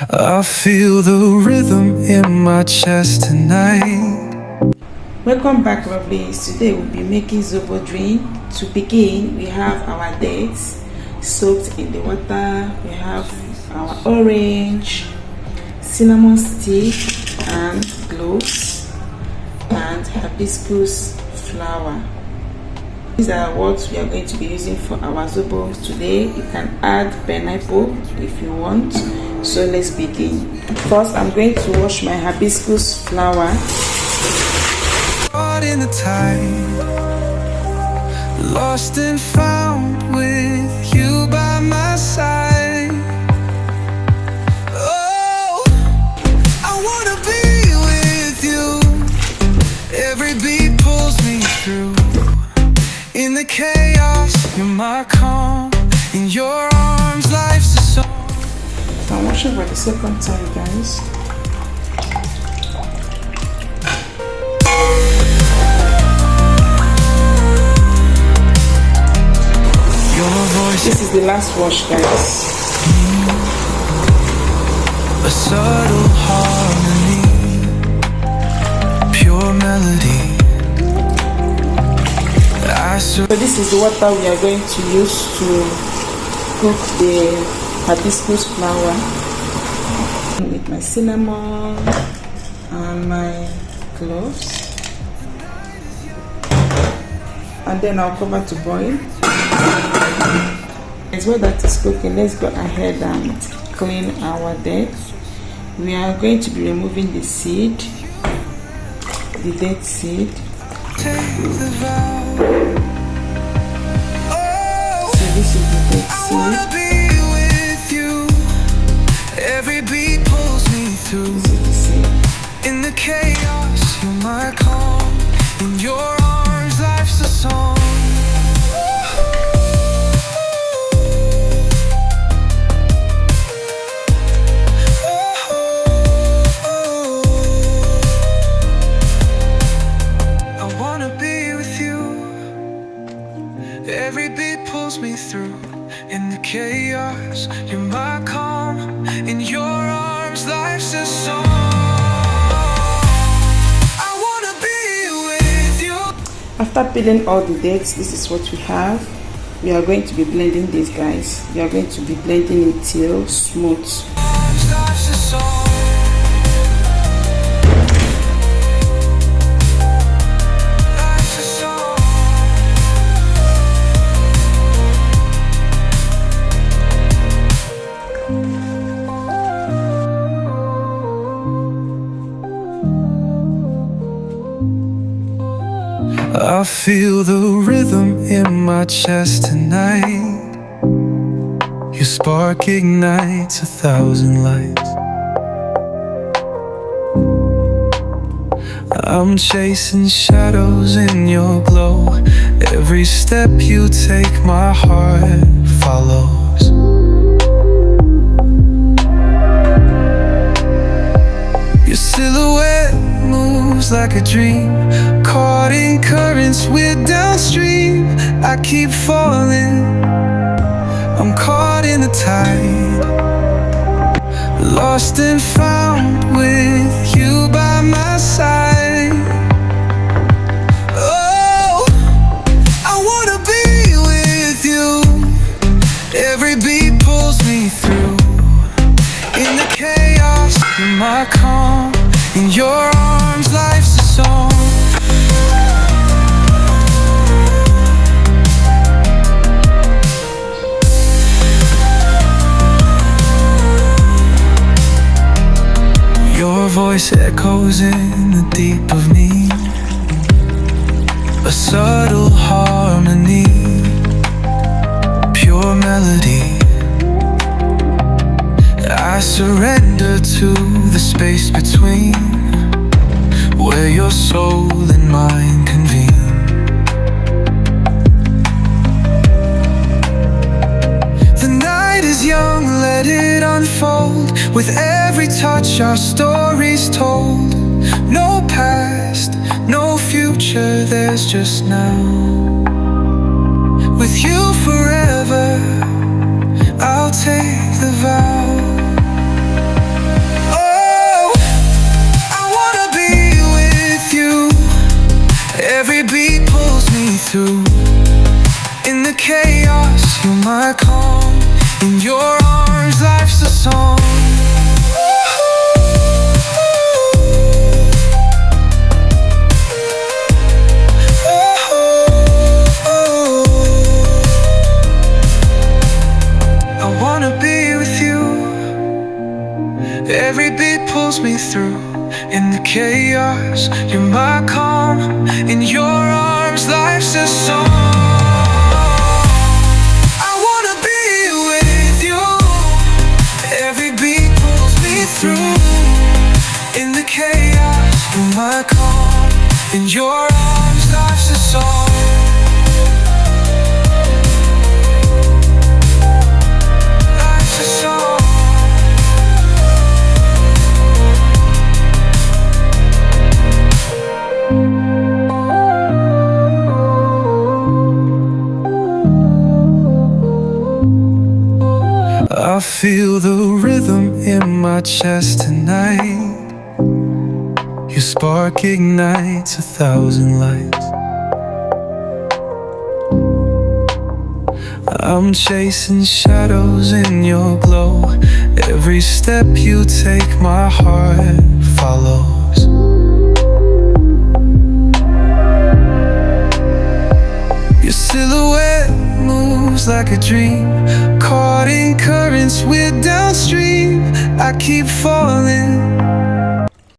I feel the rhythm in my chest tonight. Welcome back, lovelies. Today we'll be making Zobo drink. To begin, we have our dates soaked in the water. We have our orange, cinnamon stick and cloves, and hibiscus flower. These are what we are going to be using for our Zobo today. You can add pineapple if you want. So let's begin. First, I'm going to wash my hibiscus flower. Caught in the tide, lost and found with you by my side. Oh, I wanna be with you. Every beat pulls me through. In the chaos, you're my calm. In your arms, life's a song. I'm washing for the second time, guys. This is the last wash, guys. A subtle harmony, pure melody. So this is the water we are going to use to cook the hibiscus flower, with my cinnamon and my cloves, and then I'll cover to boil. As well that is cooking, let's go ahead and clean our dates. We are going to be removing the seed, the date seed. So this is the date seed. Every beat pulls me through. This is the seed. In the chaos, you're my calm. In your arms, life's a song. Every beat pulls me through. In the chaos, you're my calm. In your arms, life's a song. I wanna be with you. After peeling all the dates, this is what we have. We are going to be blending this, guys. We are going to be blending it till smooth. Life's a song. I feel the rhythm in my chest tonight. Your spark ignites 1,000 lights. I'm chasing shadows in your glow. Every step you take, my heart follows. Your silhouette moves like a dream, caught in currents, we're downstream. I keep falling, I'm caught in the tide, lost and found with you by my side. Oh, I wanna be with you. Every beat pulls me through. In the chaos, you're my calm. In your arms, life's a song. Your voice echoes in the deep of me. A subtle harmony, pure melody. I surrender to the space between, where your soul and mine convene. The night is young, let it unfold. With every touch our story's told. No past, no future, there's just now. With you forever, I'll take the vow. through. In the chaos, you're my calm. In your arms, life's a song. I wanna be with you. Every beat pulls me through. In the chaos, you're my calm. In your arms, life's a song. I wanna be with you. Every beat pulls me through. In the chaos, you're my calm. In your arms, life's a song. Life's a song. I feel the rhythm in my chest tonight. Your spark ignites 1,000 lights. I'm chasing shadows in your glow. Every step you take, my heart follows. Your silhouette moves like a dream, caught in currents, we're downstream. I keep falling